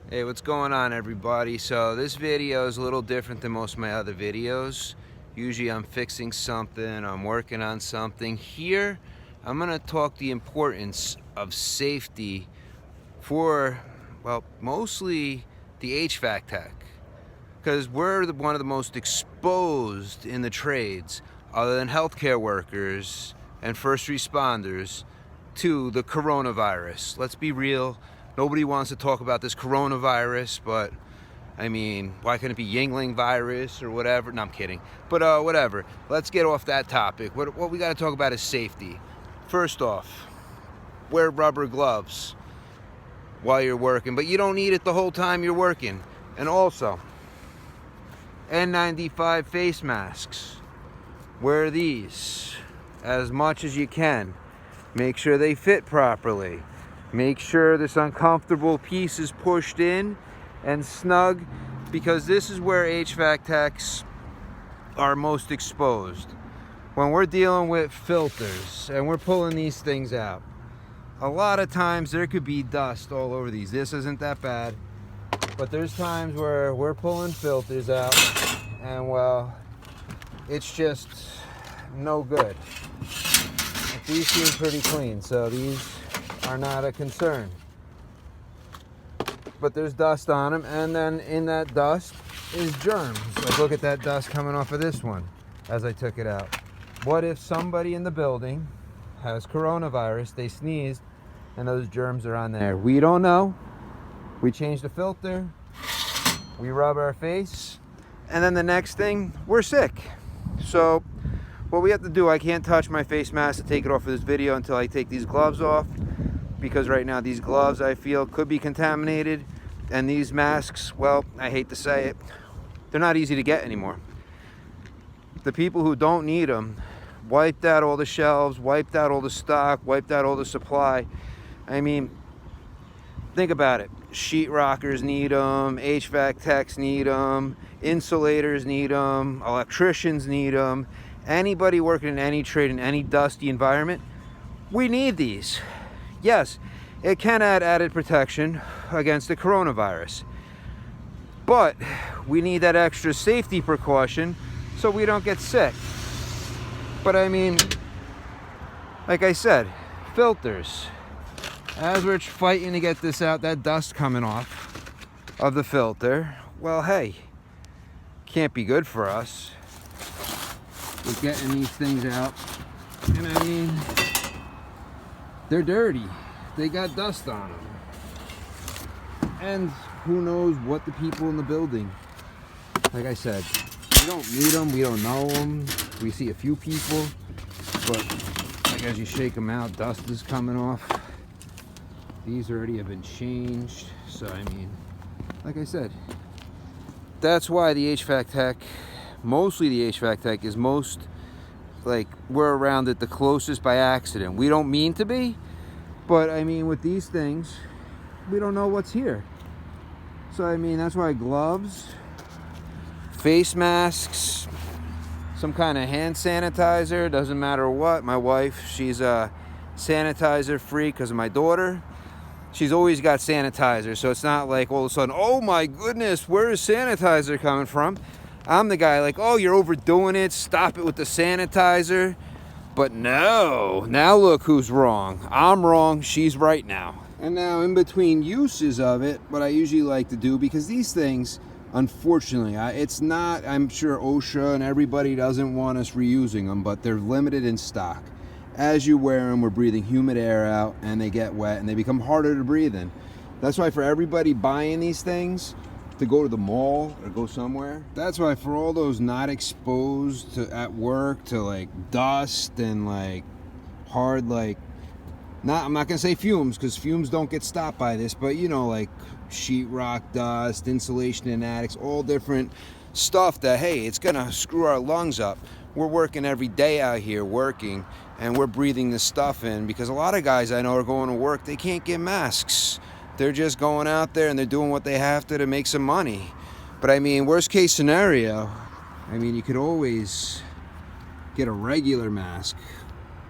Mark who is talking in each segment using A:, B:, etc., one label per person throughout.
A: Hey, what's going on, everybody? So this video is a little different than most of my other videos. Usually I'm fixing something, I'm working on something. Here, I'm gonna talk the importance of safety for, well, mostly the HVAC tech. Because we're one of the most exposed in the trades, other than healthcare workers and first responders, to the coronavirus. Let's be real. Nobody wants to talk about this coronavirus, but I mean, why couldn't it be Yingling virus or whatever? No, I'm kidding. But whatever. Let's get off that topic. What we got to talk about is safety. First off, wear rubber gloves while you're working, but you don't need it the whole time you're working. And also, N95 face masks. Wear these as much as you can. Make sure they fit properly. Make sure this uncomfortable piece is pushed in and snug, because this is where HVAC techs are most exposed. When we're dealing with filters and we're pulling these things out, a lot of times there could be dust all over these. This isn't that bad, but there's times where we're pulling filters out and, well, it's just no good. These seem pretty clean, so these are not a concern. But there's dust on them, and then in that dust is germs. Like, look at that dust coming off of this one as I took it out. What if somebody in the building has coronavirus, they sneezed, and those germs are on there? We don't know. We change the filter, we rub our face, and then the next thing, we're sick. So what we have to do, I can't touch my face mask to take it off for this video until I take these gloves off, because right now these gloves, I feel, could be contaminated, and these masks, well, I hate to say it, they're not easy to get anymore. The people who don't need them wiped out all the shelves, wiped out all the stock, wiped out all the supply. I mean, think about it. Sheetrockers need them, HVAC techs need them, insulators need them, electricians need them. Anybody working in any trade, in any dusty environment, we need these. Yes, it can add added protection against the coronavirus, but we need that extra safety precaution so we don't get sick. But I mean, like I said, filters. As we're fighting to get this out, that dust coming off of the filter, well, hey, can't be good for us. With getting these things out, and I mean, they're dirty. They got dust on them, and who knows what the people in the building. Like I said, we don't meet them, we don't know them. We see a few people, but like as you shake them out, dust is coming off. These already have been changed, so I mean, like I said, that's why the HVAC tech, mostly the HVAC tech, is most, like, we're around it the closest by accident. We don't mean to be, but I mean, with these things, we don't know what's here. So I mean, that's why gloves, face masks, some kind of hand sanitizer, doesn't matter what. My wife, she's a sanitizer freak because of my daughter. She's always got sanitizer, so it's not like all of a sudden, oh my goodness, where is sanitizer coming from? I'm the guy like, oh, you're overdoing it, stop it with the sanitizer. But no, now look who's wrong. I'm wrong, she's right now. And now in between uses of it, what I usually like to do, because these things, unfortunately, it's not, I'm sure OSHA and everybody doesn't want us reusing them, but they're limited in stock. As you wear them, we're breathing humid air out, and they get wet, and they become harder to breathe in. That's why for everybody buying these things, to go to the mall or go somewhere, that's why for all those not exposed to at work to like dust and like hard, like, I'm not gonna say fumes, because fumes don't get stopped by this, but you know, like sheetrock dust, insulation in attics, all different stuff that, hey, it's gonna screw our lungs up. We're working every day out here working, and we're breathing this stuff in, because a lot of guys I know are going to work, they can't get masks. They're just going out there and they're doing what they have to make some money. But I mean, worst case scenario, I mean, you could always get a regular mask,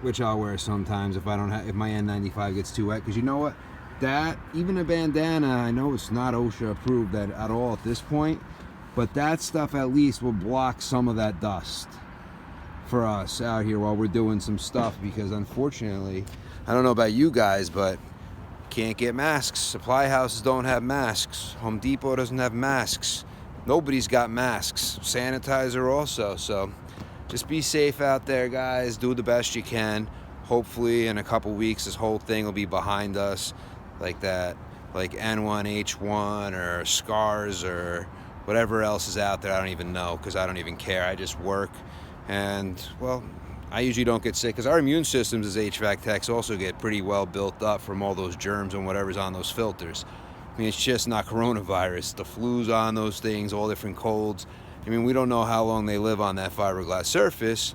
A: which I'll wear sometimes if I don't have, if my N95 gets too wet, because you know what? that, even a bandana, I know it's not OSHA approved at all at this point, but that stuff at least will block some of that dust for us out here while we're doing some stuff, because unfortunately, I don't know about you guys, but can't get masks. Supply houses don't have masks. Home Depot doesn't have masks. Nobody's got masks. Sanitizer also. So just be safe out there, guys. Do the best you can. Hopefully in a couple weeks this whole thing will be behind us, like that, like N1H1 or SCARS or whatever else is out there. I don't even know, because I don't even care. I just work, and well, I usually don't get sick because our immune systems as HVAC techs also get pretty well built up from all those germs and whatever's on those filters. I mean, it's just not coronavirus. The flu's on those things, all different colds. I mean, we don't know how long they live on that fiberglass surface,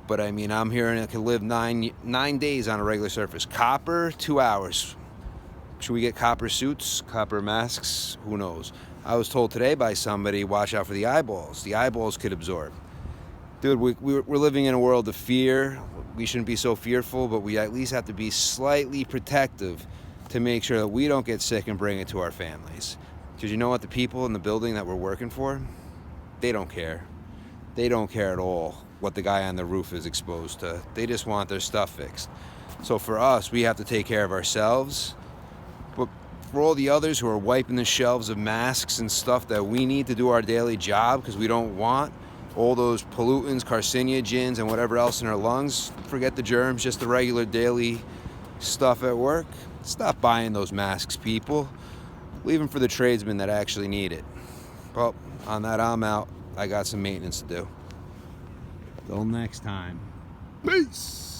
A: but I mean, I'm hearing it can live nine days on a regular surface. Copper, 2 hours. Should we get copper suits, copper masks? Who knows? I was told today by somebody, watch out for the eyeballs. The eyeballs could absorb. Dude, we're living in a world of fear. We shouldn't be so fearful, but we at least have to be slightly protective to make sure that we don't get sick and bring it to our families. Because you know what? The people in the building that we're working for, they don't care. They don't care at all what the guy on the roof is exposed to. They just want their stuff fixed. So for us, we have to take care of ourselves. But for all the others who are wiping the shelves of masks and stuff that we need to do our daily job because we don't want all those pollutants, carcinogens, and whatever else in our lungs, forget the germs, just the regular daily stuff at work. Stop buying those masks, people. Leave them for the tradesmen that actually need it. Well, on that, I'm out. I got some maintenance to do. Till next time. Peace.